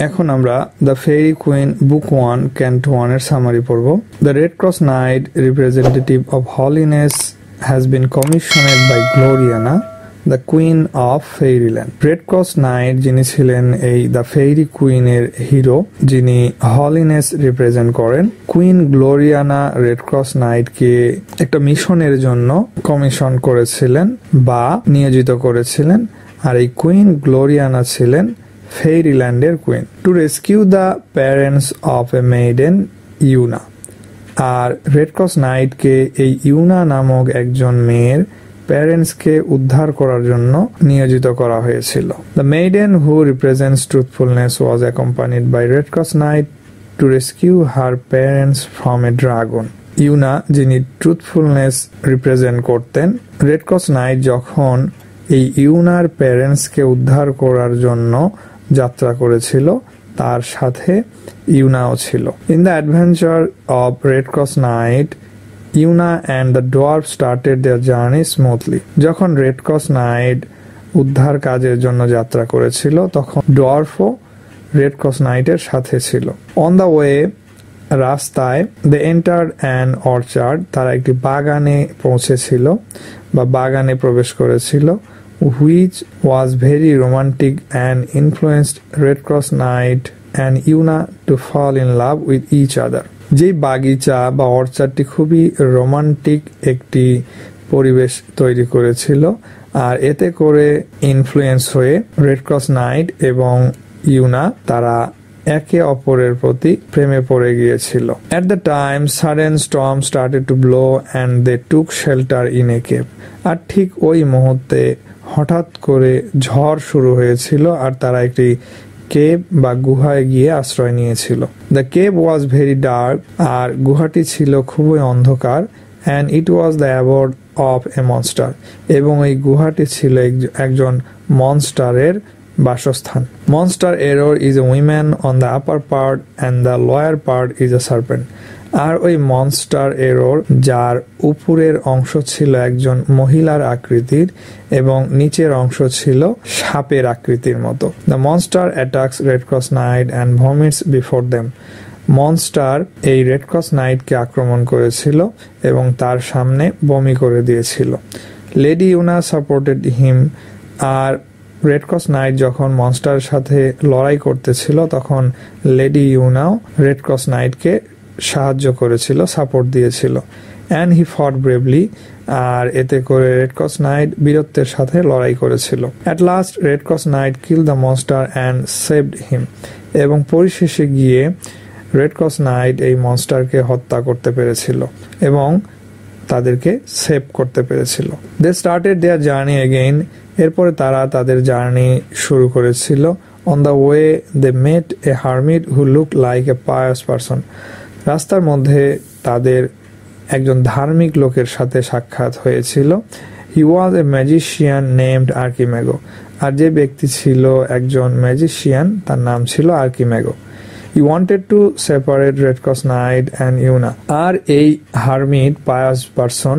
এখন আমরা the Faerie Queene book 1 canto 1 এর সামারি পড়ব। The Red Cross Knight representative of holiness has been commissioned by Gloriana the Queen of Fairyland. Red Cross Knight যিনি ছিলেন এই the Faerie কুইনের hero, যিনি holiness represent করেন। কুইন গ্লোরিয়ানা রেড ক্রস নাইটকে একটা মিশনের জন্য কমিশন করেছিলেন বা নিয়োজিত করেছিলেন, আর এই কুইন গ্লোরিয়ানা ছিলেন ফেইরিল্যান্ডের Queen. To rescue the parents of a maiden Una. আর রেড ক্রস নাইটকে এই ইউনা নামক একজন মেয়ের প্যারেন্টসকে উদ্ধার করার জন্য নিয়োজিত করা হয়েছিল। The maiden who represents truthfulness was accompanied by Red Cross Knight to rescue her parents from a dragon. Una যিনি ট্রুথফুলনেস রিপ্রেজেন্ট করতেন, রেড ক্রস নাইট যখন এই ইউনার প্যারেন্টসকে উদ্ধার করার জন্য যাত্রা করেছিল, তার সাথে ইউনাও ছিল। In the adventure of Red Cross Knight Una and the dwarf started their journey smoothly. যখন রেড ক্রস নাইট উদ্ধার কাজের জন্য যাত্রা করেছিল, তখন ডোয়ার্ফও রেড ক্রস নাইটের সাথে ছিল। অন দ্য ওয়ে, রাস্তায়, দে এন্টার্ড অ্যান অর্চার্ড, তারা একটি বাগানে পৌঁছেছিল বা বাগানে প্রবেশ করেছিল, which was very romantic and influenced Red Cross Knight and Yuna to fall in love with each other. যেই বাগিচা বা অর্চার্ডটি খুবই রোমান্টিক একটি পরিবেশ তৈরি করেছিল, আর এতে করে ইনফ্লুয়েন্স হয়ে রেড ক্রস নাইট এবং ইউনা তারা একে অপরের প্রতি প্রেমে পড়ে গিয়েছিল। At the time, sudden storm started to blow and they took shelter in a cave. আর ঠিক ওই মুহূর্তে হঠাৎ করে ঝড় শুরু হয়েছিল, আর তারা একটি কেভ বা গুহায় গিয়ে আশ্রয় নিয়েছিল। The cave was very dark, আর গুহাটি ছিল খুবই অন্ধকার। And it was the abode of a monster, এবং এই গুহাটি ছিল একজন মনস্টারের বাসস্থান। Monster Error is a woman on the upper part and the lower part is a serpent. আর ওই মনস্টার এরর, যার উপরের অংশ ছিল একজন মহিলার আকৃতির এবং নিচের অংশ ছিল সাপের আকৃতির মতো। The monster attacks Red Cross Knight and vomits before them. Monster এই রেড ক্রস নাইটকে আক্রমণ করেছিল এবং তার সামনে বমি করে দিয়েছিল। Lady Una supported him. আর রেড ক্রস নাইট যখন মনস্টারের সাথে লড়াই করতেছিল, তখন লেডি ইউনাও রেড ক্রস নাইটকে সাহায্য করেছিল, সাপোর্ট দিয়েছিল। অ্যান্ড হি ফট ব্রেভলি। আর এতে করে রেড ক্রস নাইট বীরত্বের সাথে লড়াই করেছিল। At last Red Cross Knight kill the monster and saved him. এবং পরিশেষে গিয়ে রেড ক্রস নাইট এই মনস্টারকে হত্যা করতে পেরেছিল এবং তাদেরকে সেভ করতে পেরেছিল। They started their journey again. এরপরে তারা তাদের জার্নি শুরু করেছিল। On the way they met a hermit who look like a pious person. রাস্তার মধ্যে তাদের একজন ধার্মিক লোকের সাথে সাক্ষাৎ হয়েছিল। হি ওয়াজ এ ম্যাজিশিয়ান নেমড আর্কিমেগো। আর যে ব্যক্তি ছিল একজন ম্যাজিশিয়ান, তার নাম ছিল আর্কিমেগো। He wanted to separate Red Cross Knight and Yuna. আর এই হারমিট পায়াস পারসন,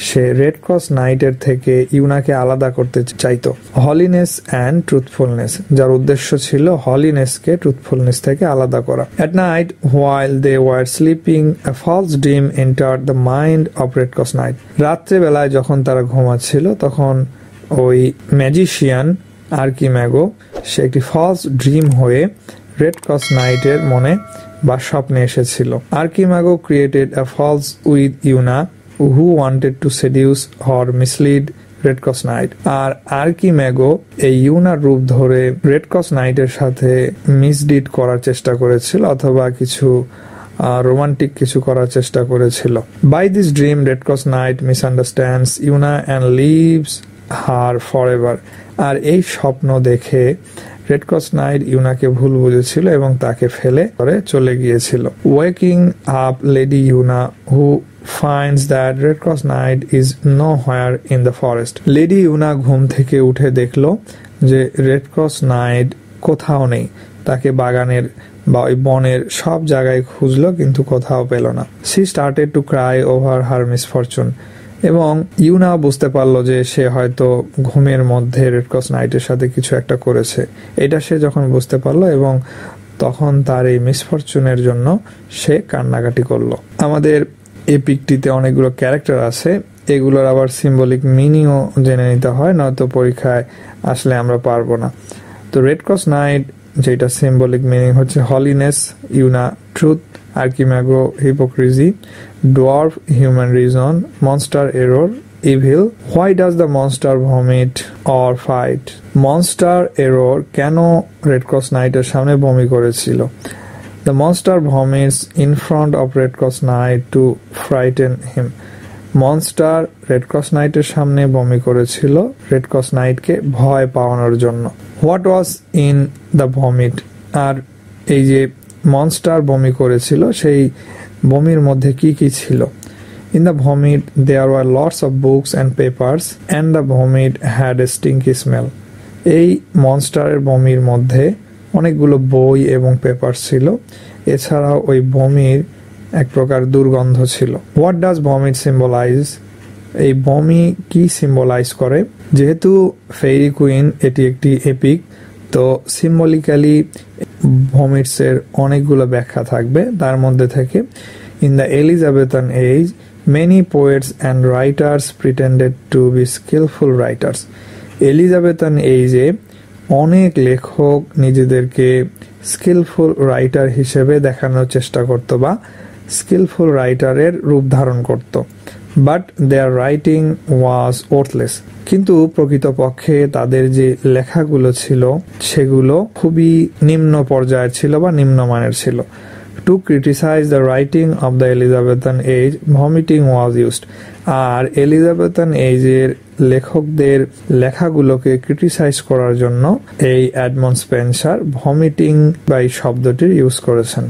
সে রেড ক্রস নাইটের থেকে ইউনাকে আলাদা করতে চাইতো। হলিনেস অ্যান্ড ট্রুথফুলনেস, যার উদ্দেশ্য ছিল হলিনেসকে ট্রুথফুলনেস থেকে আলাদা করা। At night, while they were sleeping, a false dream entered the mind of Red Cross Knight. রাত্রে বেলায় যখন তারা ঘুমাচ্ছিল, তখন ওই ম্যাজিশিয়ান আর্কিমেগো সে একটি ফলস ড্রিম হয়ে রেড ক্রস নাইটের মনে বা স্বপ্নে এসেছিল। Archimago created a false with Una who wanted to seduce or mislead Red Cross Knight. আর আর্কিমেগো এই ইউনার রূপ ধরে রেড ক্রস নাইটের সাথে মিসডিড করার চেষ্টা করেছিল, অথবা কিছু রোমান্টিক কিছু করার চেষ্টা করেছিল। By this dream Red Cross Knight misunderstands Una and leaves her forever. আর এই স্বপ্ন দেখে রেড ক্রস নাইট ইউনাকে ভুল বুঝেছিল এবং তাকে ফেলে করে চলে গিয়েছিল। Waking up Lady Una who finds that Red Cross Knight is nowhere in the forest. Lady Una ঘুম থেকে উঠে দেখলো যে রেড ক্রস নাইট কোথাও নেই। তাকে বাগানের বা ওই বনের সব জায়গায় খুঁজলো, কিন্তু কোথাও পেল না। She started to cry over her misfortune. এবং ইউনা বুঝতে পারলো যে সে হয়তো ঘুমের মধ্যে রেড ক্রস নাইটের সাথে কিছু একটা করেছে। এটা সে যখন বুঝতে পারলো এবং তখন তার এই মিসফরচুনের জন্য সে কান্নাকাটি করলো। আমাদের এপিকটিতে অনেকগুলো ক্যারেক্টার আছে, এগুলোর আবার সিম্বলিক মিনিংও জেনে নিতে হয়, নয়তো পরীক্ষায় আসলে আমরা পারবো না। তো রেড ক্রস নাইট যেটা সিম্বলিক মিনিং হচ্ছে holiness, Una truth, Archimago hypocrisy, dwarf human reason, monster Error evil. Why does the monster vomit or fight? Monster Error কেন রেড ক্রস নাইটের সামনে বমি করেছিল? The monster vomits in front of Red Cross Knight to frighten him. Monster Red Cross নাইটের সামনে বমি করেছিল Red Cross নাইটকে ভয় পাওয়ানোর জন্য। What was in the vomit? আর এই যে মনস্টার বমি করেছিল সেই বমির মধ্যে কি কি ছিল? In the vomit there were lots of books and papers and the vomit had a stinky smell. এই মনস্টারের বমির মধ্যে অনেকগুলো বই এবং পেপার ছিল, এছাড়াও ওই বমির এক প্রকার দুর্গন্ধ ছিল। What does vomit symbolise? এই বমি কি সিম্বলাইজ করে? যেহেতু ফেইরি কুইন এটি একটি এপিক, তো সিম্বলিক্যালি ভমিটসের অনেকগুলো ব্যাখ্যা থাকবে। তার মধ্যে থেকে in the Elizabethan age many poets and writers pretended to be skilful writers. Elizabethan এইজে অনেক লেখক নিজেদেরকে স্কিলফুল রাইটার হিসেবে দেখানোর চেষ্টা করত বা স্কিলফুল রাইটারের রূপ ধারণ করত। But their writing was worthless. কিন্তু প্রকৃতপক্ষে তাদের যে লেখাগুলো ছিল সেগুলো খুবই নিম্ন পর্যায়ের ছিল বা নিম্নমানের ছিল। To criticise the writing of the Elizabethan age vomiting was used. আর এলিজাবেথান এজের লেখকদের লেখাগুলোকে ক্রিটিসাইজ করার জন্য এই এডমন্ড স্পেন্সার ভমিটিং বা এই শব্দটির ইউজ করেছেন।